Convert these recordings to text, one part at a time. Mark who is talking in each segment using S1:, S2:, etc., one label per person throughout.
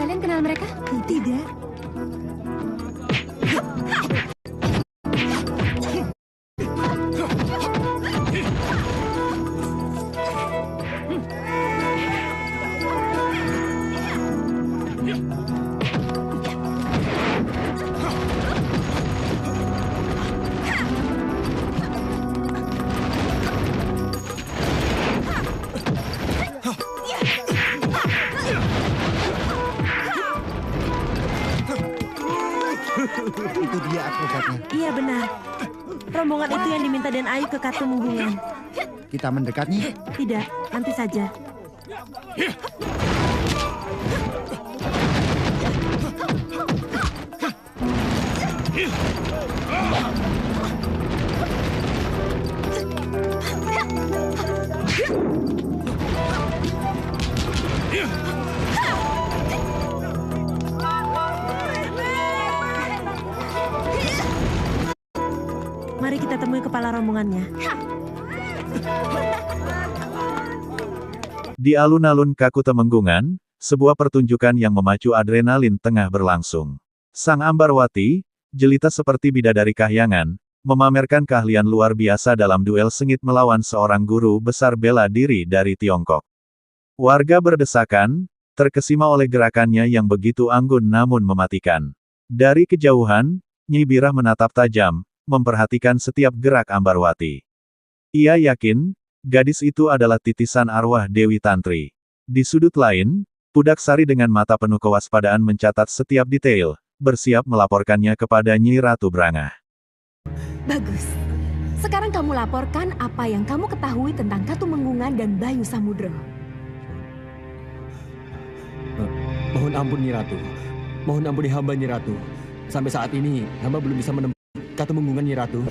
S1: Kalian kenal mereka? Tidak.
S2: Itu dia akrobatnya.
S3: Iya benar. Rombongan itu yang diminta Den Ayu ke Katu Munggungan.
S2: Kita mendekatnya.
S3: Tidak, nanti saja. Mari kita temui kepala rombongannya.
S4: Di alun-alun Kaku Temenggungan, sebuah pertunjukan yang memacu adrenalin tengah berlangsung. Sang Ambarwati, jelita seperti bidadari kahyangan, memamerkan keahlian luar biasa dalam duel sengit melawan seorang guru besar bela diri dari Tiongkok. Warga berdesakan, terkesima oleh gerakannya yang begitu anggun namun mematikan. Dari kejauhan, Nyi Birah menatap tajam, memperhatikan setiap gerak Ambarwati. Ia yakin, gadis itu adalah titisan arwah Dewi Tantri. Di sudut lain, Pudak Sari dengan mata penuh kewaspadaan mencatat setiap detail, bersiap melaporkannya kepada Nyi Ratu Brangah.
S1: Bagus. Sekarang kamu laporkan apa yang kamu ketahui tentang Katu Menggungan dan Bayu Samudra.
S5: Mohon ampun Nyi Ratu. Mohon ampuni hamba Nyi Ratu. Sampai saat ini, hamba belum bisa menemukan Katu Menggungan Nyi Ratu.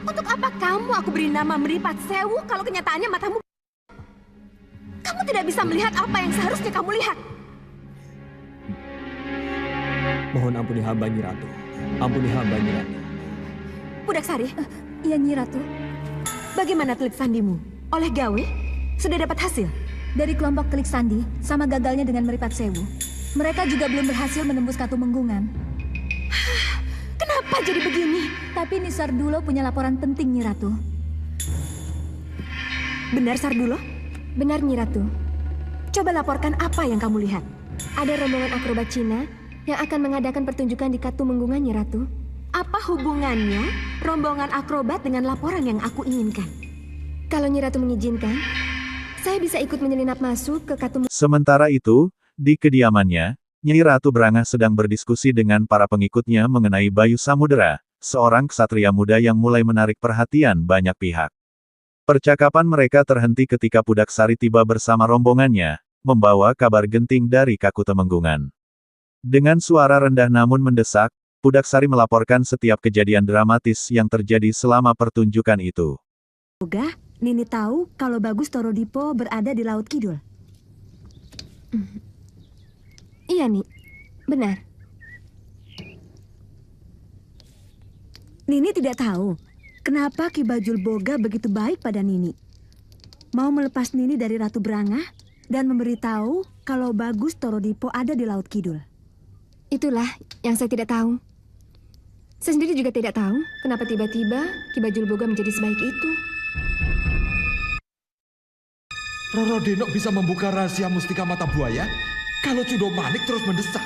S1: Untuk apa kamu aku beri nama Meripat Sewu kalau kenyataannya matamu... Kamu tidak bisa melihat apa yang seharusnya kamu lihat.
S5: Mohon ampuni hamba Nyi Ratu. Ampuni hamba Nyi Ratu.
S1: Pudak Sari, iya Nyi Ratu. Bagaimana telik sandimu? Oleh Gawe? Sudah dapat hasil?
S6: Dari kelompok Telik Sandi, sama gagalnya dengan Meripat Sewu. Mereka juga belum berhasil menembus Katu Menggungan.
S1: Kenapa jadi begini?
S6: Tapi Ni Sardulo punya laporan penting, Nyi Ratu.
S1: Benar Sardulo?
S6: Benar, Nyi Ratu.
S1: Coba laporkan apa yang kamu lihat.
S6: Ada rombongan akrobat Cina yang akan mengadakan pertunjukan di Katu Menggungan, Nyi Ratu.
S1: Apa hubungannya rombongan akrobat dengan laporan yang aku inginkan?
S6: Kalau Nyi Ratu mengizinkan, saya bisa ikut menyelinap masuk ke Katu Menggungan.
S4: Sementara itu, di kediamannya, Nyi Ratu Brangah sedang berdiskusi dengan para pengikutnya mengenai Bayu Samudera, seorang ksatria muda yang mulai menarik perhatian banyak pihak. Percakapan mereka terhenti ketika Pudak Sari tiba bersama rombongannya, membawa kabar genting dari Kaku Temenggungan. Dengan suara rendah namun mendesak, Pudak Sari melaporkan setiap kejadian dramatis yang terjadi selama pertunjukan itu.
S3: Semoga Nini tahu kalau Bagus Torodipo berada di Laut Kidul.
S6: Iya, Ni. Benar.
S3: Nini tidak tahu kenapa Ki Bajul Boga begitu baik pada Nini. Mau melepas Nini dari Ratu Brangah dan memberitahu kalau Bagus Torodipo ada di Laut Kidul.
S1: Itulah yang saya tidak tahu. Saya sendiri juga tidak tahu kenapa tiba-tiba Ki Bajul Boga menjadi sebaik itu.
S7: Roro Denok bisa membuka rahasia mustika mata buaya kalau Chudomanik terus mendesak.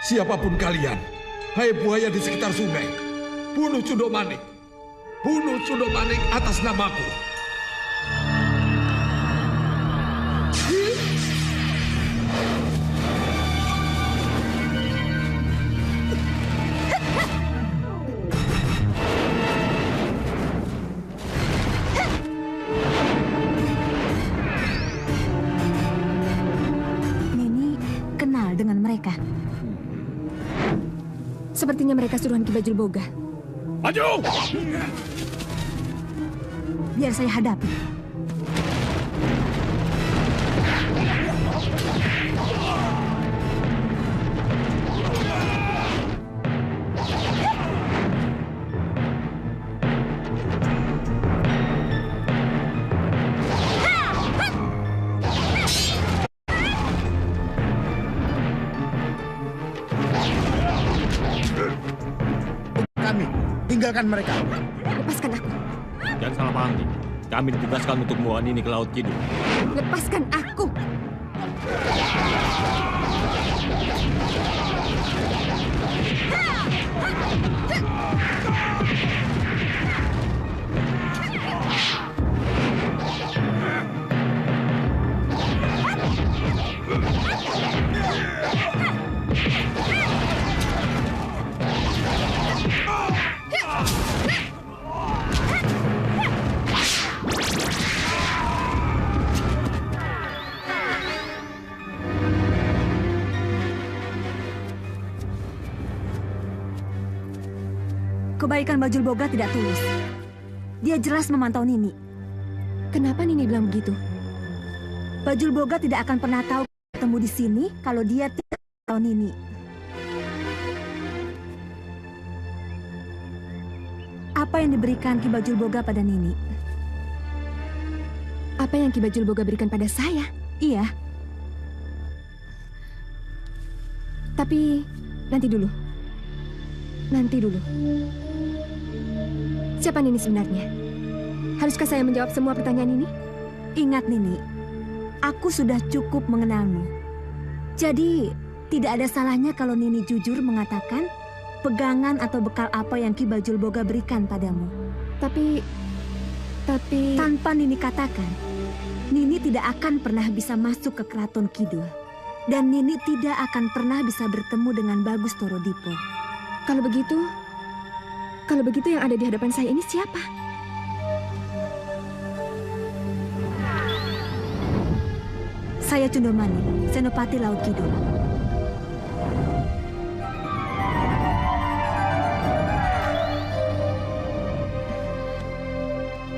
S7: Siapapun kalian, hai buaya di sekitar sungai, bunuh Chudomanik. Bunuh Chudomanik atas namaku.
S3: Nini kenal dengan mereka.
S1: Sepertinya mereka suruhan Ki Bajul Boga.
S7: Maju!
S3: Biar saya hadapi.
S2: Kami, tinggalkan mereka.
S1: Lepaskan aku.
S5: Jangan salah paham, Nini. Kami ditugaskan untuk membawa Nini ke Laut Kidul.
S1: Lepaskan aku.
S3: Kebaikan Bajul Boga tidak tulus. Dia jelas memantau Nini.
S1: Kenapa Nini bilang begitu?
S3: Bajul Boga tidak akan pernah tahu ketemu di sini kalau dia tidak tahu Nini. Apa yang diberikan Ki Bajul Boga pada Nini?
S1: Apa yang Ki Bajul Boga berikan pada saya?
S3: Iya,
S1: Tapi nanti dulu. Nanti dulu. Siapa Nini sebenarnya? Haruskah saya menjawab semua pertanyaan ini?
S3: ingat Nini, aku sudah cukup mengenalmu. Jadi, tidak ada salahnya kalau Nini jujur mengatakan pegangan atau bekal apa yang Ki Bajul Boga berikan padamu.
S1: Tapi...
S3: Tanpa Nini katakan, Nini tidak akan pernah bisa masuk ke Keraton Kidul. Dan Nini tidak akan pernah bisa bertemu dengan Bagus Torodipo.
S1: Kalau begitu yang ada di hadapan saya ini siapa?
S3: Saya Chudomani, Senopati Laut Kidul.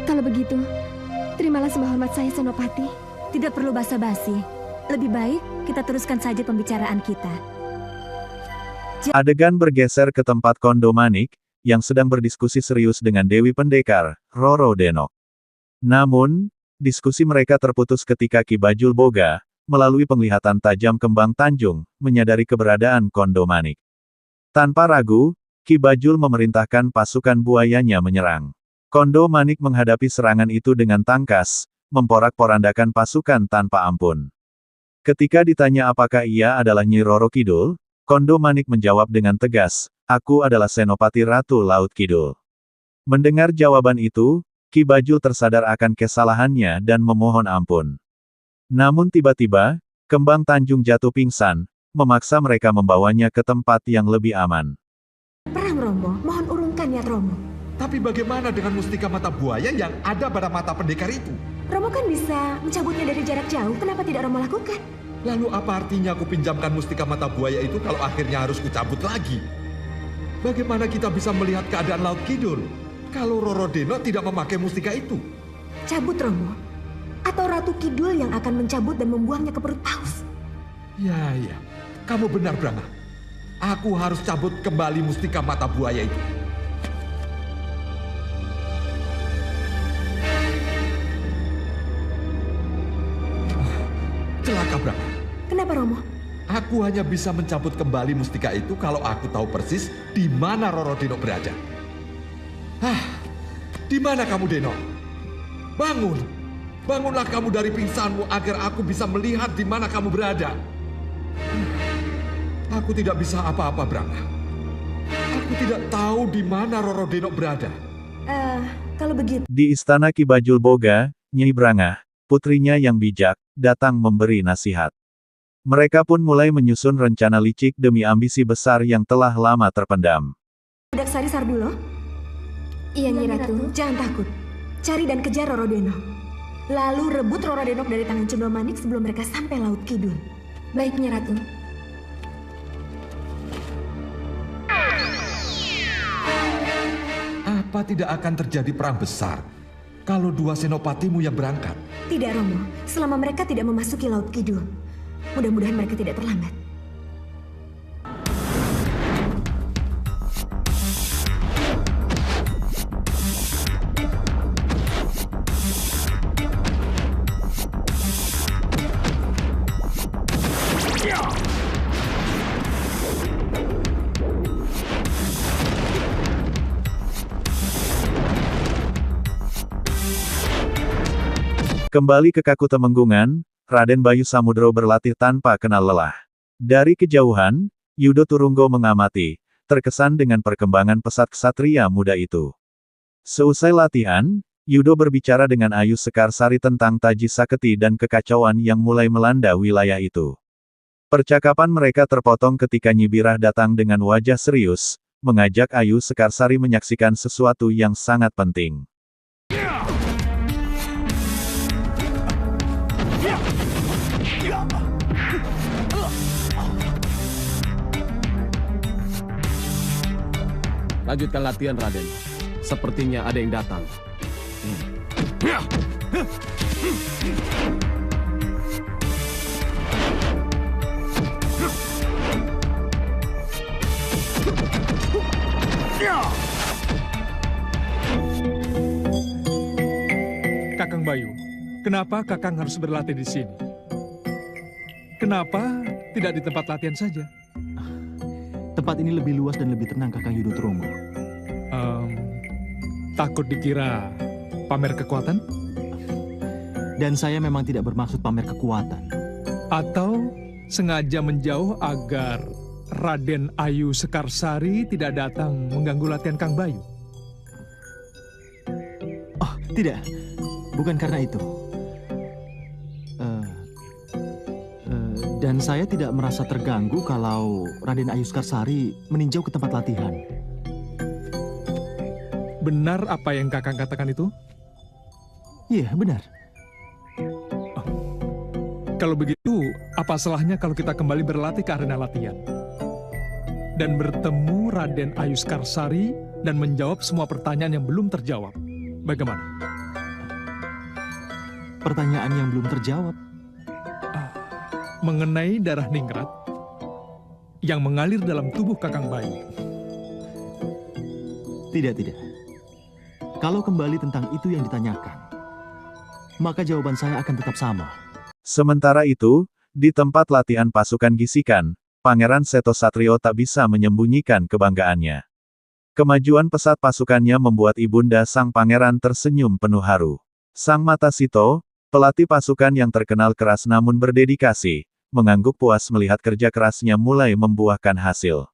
S1: Kalau begitu, terimalah sembah hormat saya, Senopati.
S3: Tidak perlu basa-basi. Lebih baik kita teruskan saja pembicaraan kita.
S4: Adegan bergeser ke tempat Kondo Manik, yang sedang berdiskusi serius dengan Dewi Pendekar, Roro Denok. Namun, diskusi mereka terputus ketika Ki Bajul Boga, melalui penglihatan tajam Kembang Tanjung, menyadari keberadaan Kondo Manik. Tanpa ragu, Ki Bajul memerintahkan pasukan buayanya menyerang. Kondo Manik menghadapi serangan itu dengan tangkas, memporak-porandakan pasukan tanpa ampun. Ketika ditanya apakah ia adalah Nyi Roro Kidul, Kondo Manik menjawab dengan tegas, "Aku adalah Senopati Ratu Laut Kidul." Mendengar jawaban itu, Ki Bajul tersadar akan kesalahannya dan memohon ampun. Namun tiba-tiba, Kembang Tanjung jatuh pingsan, memaksa mereka membawanya ke tempat yang lebih aman.
S1: Perang Romo, mohon urungkan niat Romo.
S7: Tapi bagaimana dengan mustika mata buaya yang ada pada mata pendekar itu?
S1: Romo kan bisa mencabutnya dari jarak jauh, kenapa tidak Romo lakukan?
S7: Lalu apa artinya aku pinjamkan mustika mata buaya itu kalau akhirnya harus kucabut lagi? Bagaimana kita bisa melihat keadaan Laut Kidul kalau Roro Deno tidak memakai mustika itu?
S1: Cabut Romo, atau Ratu Kidul yang akan mencabut dan membuangnya ke perut paus.
S7: Ya, Kamu benar, Brahma. Aku harus cabut kembali mustika mata buaya itu. Celaka, Brahma.
S1: Kenapa, Romo?
S7: Aku hanya bisa mencabut kembali mustika itu kalau aku tahu persis di mana Roro Deno berada. Di mana kamu, Deno? Bangun. Bangunlah kamu dari pingsanmu agar aku bisa melihat di mana kamu berada. Aku tidak bisa apa-apa, Brahma. Aku tidak tahu di mana Roro Deno berada.
S1: Kalau begitu,
S4: Di istana Ki Bajul Boga, Nyai Brangah, putrinya yang bijak, datang memberi nasihat. Mereka pun mulai menyusun rencana licik demi ambisi besar yang telah lama terpendam.
S1: Budak Sari Sardulo? Iya, Nyi Ratu. Jangan takut. Cari dan kejar Roro Deno. Lalu rebut Roro Deno dari tangan Cundol Manik sebelum mereka sampai Laut Kidul. Baik, Nyi Ratu.
S7: Apa tidak akan terjadi perang besar kalau dua senopatimu yang berangkat?
S1: Tidak, Romo. Selama mereka tidak memasuki Laut Kidul. Mudah-mudahan mereka tidak terlambat.
S4: Kembali ke Kaku Temenggungan, Raden Bayu Samudro berlatih tanpa kenal lelah. Dari kejauhan, Yudo Turunggo mengamati, terkesan dengan perkembangan pesat ksatria muda itu. Seusai latihan, Yudo berbicara dengan Ayu Sekarsari tentang Taji Saketi dan kekacauan yang mulai melanda wilayah itu. Percakapan mereka terpotong ketika Nyi Birah datang dengan wajah serius, mengajak Ayu Sekarsari menyaksikan sesuatu yang sangat penting.
S5: Lanjutkan latihan, Raden. Sepertinya ada yang datang.
S8: Kakang Bayu, kenapa Kakang harus berlatih di sini? Kenapa tidak di tempat latihan saja?
S9: Tempat ini lebih luas dan lebih tenang, Kakang Yudo Turunggo.
S8: Takut dikira pamer kekuatan?
S9: Dan saya memang tidak bermaksud pamer kekuatan.
S8: Atau sengaja menjauh agar Raden Ayu Sekarsari tidak datang mengganggu latihan Kang Bayu?
S9: Oh, tidak. Bukan karena itu. Dan saya tidak merasa terganggu kalau Raden Ayu Sekarsari meninjau ke tempat latihan.
S8: Benar apa yang Kakang katakan itu?
S9: Iya, benar.
S8: Kalau begitu, apa salahnya kalau kita kembali berlatih ke arena latihan? Dan bertemu Raden Ayu Sekarsari dan menjawab semua pertanyaan yang belum terjawab. Bagaimana?
S9: Pertanyaan yang belum terjawab.
S8: Mengenai darah ningrat yang mengalir dalam tubuh Kakang Bayu.
S9: Tidak. Kalau kembali tentang itu yang ditanyakan, maka jawaban saya akan tetap sama.
S4: Sementara itu, di tempat latihan pasukan Gisikan, Pangeran Seto Satrio tak bisa menyembunyikan kebanggaannya. Kemajuan pesat pasukannya membuat ibunda sang pangeran tersenyum penuh haru. Sang Mata Sito, pelatih pasukan yang terkenal keras namun berdedikasi, mengangguk puas melihat kerja kerasnya mulai membuahkan hasil.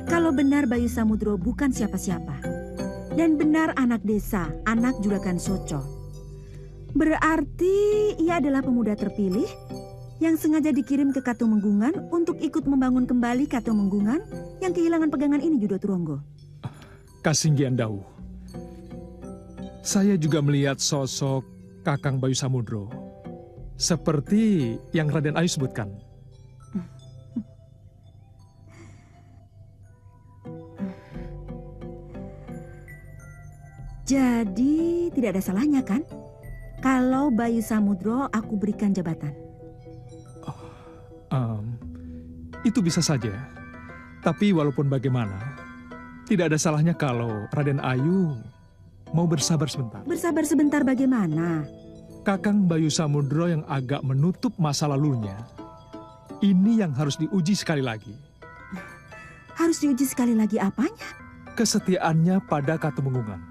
S3: Kalau benar Bayu Samudro bukan siapa-siapa, dan benar anak desa, anak Juragan Soco, berarti ia adalah pemuda terpilih yang sengaja dikirim ke Katumenggungan untuk ikut membangun kembali Katumenggungan yang kehilangan pegangan ini, Yudo Turunggo.
S8: Kasinggian Dawu, saya juga melihat sosok Kakang Bayu Samudro seperti yang Raden Ayu sebutkan.
S3: Jadi tidak ada salahnya kan kalau Bayu Samudro aku berikan jabatan?
S8: Itu bisa saja. Tapi walaupun bagaimana, tidak ada salahnya kalau Raden Ayu mau bersabar sebentar.
S3: Bersabar sebentar bagaimana?
S8: Kakang Bayu Samudro yang agak menutup masa lalunya, ini yang harus diuji sekali lagi.
S3: Harus diuji sekali lagi apanya?
S8: Kesetiaannya pada Katumenggungan.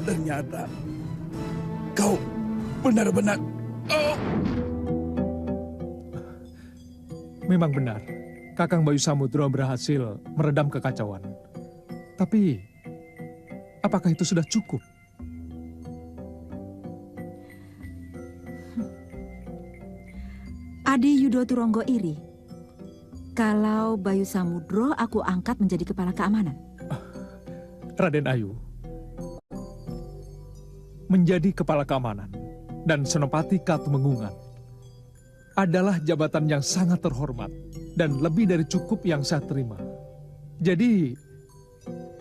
S2: Ternyata kau benar-benar...
S8: Memang benar, Kakang Bayu Samudro berhasil meredam kekacauan. Tapi, apakah itu sudah cukup?
S3: Adi Yudo Turonggo iri. Kalau Bayu Samudro aku angkat menjadi kepala keamanan.
S8: Raden Ayu, menjadi kepala keamanan dan Senopati Katumenggungan adalah jabatan yang sangat terhormat dan lebih dari cukup yang saya terima. Jadi,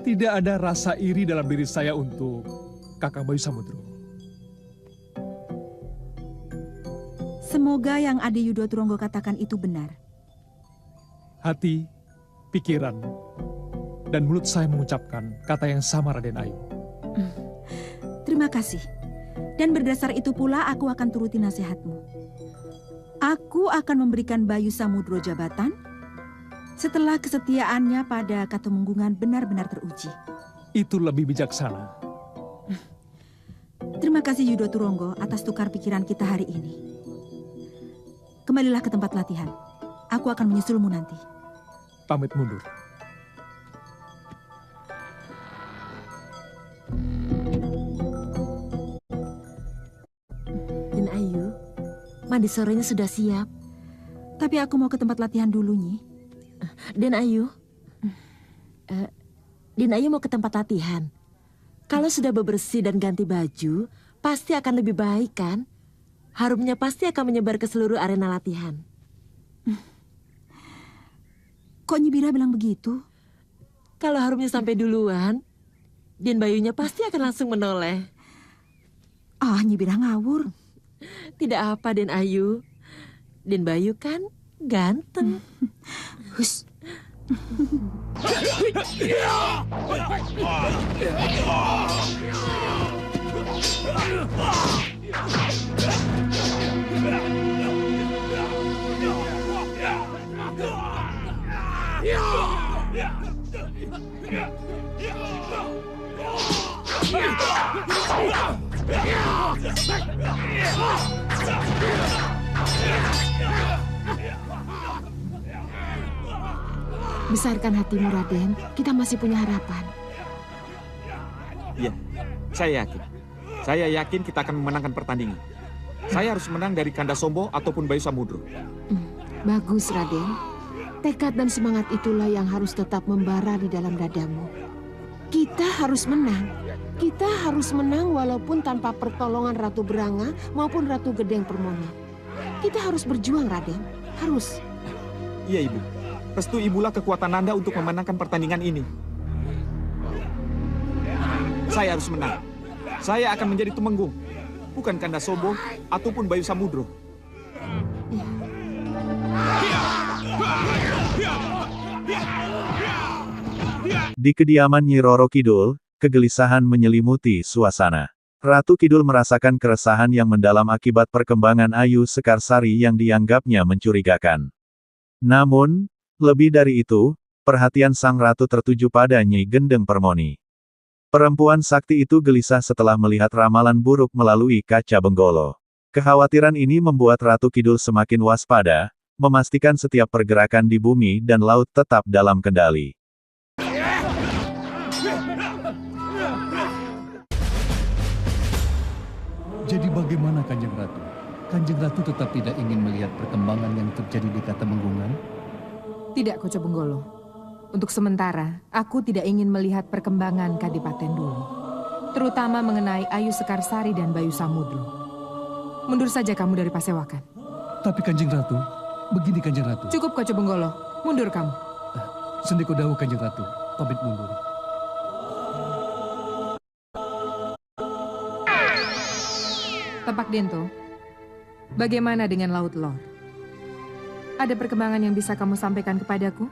S8: tidak ada rasa iri dalam diri saya untuk Kakang Bayu Samudro.
S3: Semoga yang Adi Yudo Turonggo katakan itu benar.
S8: Hati, pikiran, dan mulut saya mengucapkan kata yang sama, Raden Ayu.
S3: Terima kasih. Dan berdasar itu pula aku akan turuti nasihatmu. Aku akan memberikan Bayu Samudro jabatan setelah kesetiaannya pada Katumenggungan benar-benar teruji.
S8: Itu lebih bijaksana.
S3: Terima kasih Yudo Turonggo atas tukar pikiran kita hari ini. Kembalilah ke tempat latihan. Aku akan menyusulmu nanti.
S8: Pamit mundur.
S10: Dan Ayu, mandi sorenya sudah siap.
S3: Tapi aku mau ke tempat latihan dulu, Nyi.
S10: Den Ayu, Den Ayu mau ke tempat latihan. Kalau sudah bebersih dan ganti baju, pasti akan lebih baik kan? Harumnya pasti akan menyebar ke seluruh arena latihan.
S3: Kok Nyi Bira bilang begitu?
S10: Kalau harumnya sampai duluan, Den Bayunya pasti akan langsung menoleh.
S3: Ah, Nyi Bira ngawur.
S10: Tidak apa, Den Ayu. Den Bayu kan ganteng.
S3: Hus.
S10: Besarkan hatimu, Raden. Kita masih punya harapan.
S11: Iya, saya yakin. Saya yakin kita akan memenangkan pertandingan. Saya harus menang dari Kanda Sombo ataupun Bayu Samudro.
S10: Bagus, Raden. Tekad dan semangat itulah yang harus tetap membara di dalam dadamu. Kita harus menang. Kita harus menang walaupun tanpa pertolongan Ratu Beranga maupun Ratu Gedeng Permoni. Kita harus berjuang, Raden. Harus.
S11: Iya, Ibu. Restu Ibulah kekuatan Nanda untuk memenangkan pertandingan ini. Saya harus menang. Saya akan menjadi Tumenggung, bukan Kanda Sombo ataupun Bayu Samudro.
S4: Di kediaman Nyi Roro Kidul, kegelisahan menyelimuti suasana. Ratu Kidul merasakan keresahan yang mendalam akibat perkembangan Ayu Sekarsari yang dianggapnya mencurigakan. Namun, lebih dari itu, perhatian sang ratu tertuju pada Nyi Gendeng Permoni. Perempuan sakti itu gelisah setelah melihat ramalan buruk melalui kaca benggolo. Kekhawatiran ini membuat Ratu Kidul semakin waspada, memastikan setiap pergerakan di bumi dan laut tetap dalam kendali.
S8: Jadi bagaimana Kanjeng Ratu?
S12: Kanjeng Ratu tetap tidak ingin melihat perkembangan yang terjadi di Katemenggungan?
S10: Tidak, Koco Benggolo. Untuk sementara, aku tidak ingin melihat perkembangan Kadipaten dulu. Terutama mengenai Ayu Sekarsari dan Bayu Samudro. Mundur saja kamu dari Pasewakan.
S12: Tapi Kanjeng Ratu, begini Kanjeng Ratu.
S10: Cukup Koco Benggolo, mundur kamu.
S12: Sendiko dawuh Kanjeng Ratu, pamit mundur.
S10: Tapak Dento, bagaimana dengan Laut Lor? Ada perkembangan yang bisa kamu sampaikan kepadaku?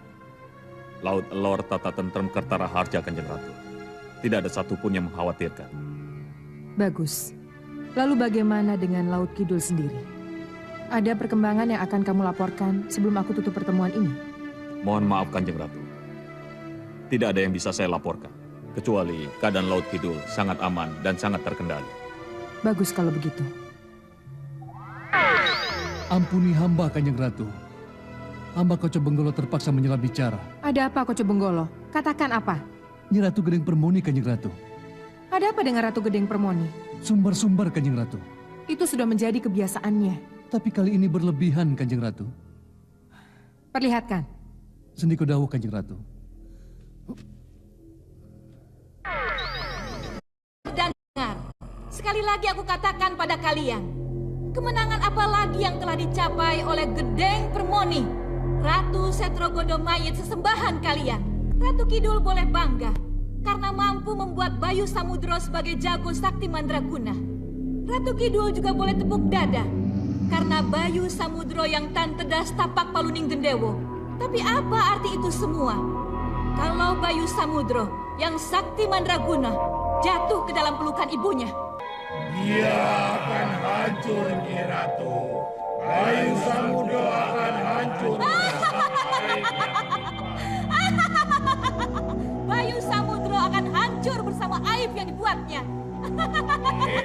S11: Laut Lor tata tentrem Kertara Harja, Kanjeng Ratu. Tidak ada satupun yang mengkhawatirkan.
S10: Bagus. Lalu bagaimana dengan Laut Kidul sendiri? Ada perkembangan yang akan kamu laporkan sebelum aku tutup pertemuan ini?
S11: Mohon maaf, Kanjeng Ratu. Tidak ada yang bisa saya laporkan. Kecuali keadaan Laut Kidul sangat aman dan sangat terkendali.
S10: Bagus kalau begitu.
S12: Ampuni hamba Kanjeng Ratu. Hamba Koco Benggolo terpaksa menyela bicara.
S10: Ada apa Koco Benggolo? Katakan apa?
S12: Nyi Ratu Gedeng Permoni Kanjeng Ratu.
S10: Ada apa dengan Ratu Gedeng Permoni?
S12: Sumbar-sumbar Kanjeng Ratu.
S10: Itu sudah menjadi kebiasaannya.
S12: Tapi kali ini berlebihan Kanjeng Ratu.
S10: Perlihatkan.
S12: Sendiko dawuh Kanjeng Ratu.
S1: Dan dengar, sekali lagi aku katakan pada kalian, kemenangan apa lagi yang telah dicapai oleh Gedeng Permoni, Ratu Setrogondo Mayit sesembahan kalian. Ratu Kidul boleh bangga karena mampu membuat Bayu Samudro sebagai jago sakti mandraguna. Ratu Kidul juga boleh tepuk dada karena Bayu Samudro yang tan tedas tapak paluning gendewo. Tapi apa arti itu semua? Kalau Bayu Samudro yang sakti mandraguna jatuh ke dalam pelukan ibunya,
S2: Dia akan hancur, Nyi Ratu. Bayu Samudro akan hancur.
S1: Bayu Samudro akan hancur bersama aib yang dibuatnya.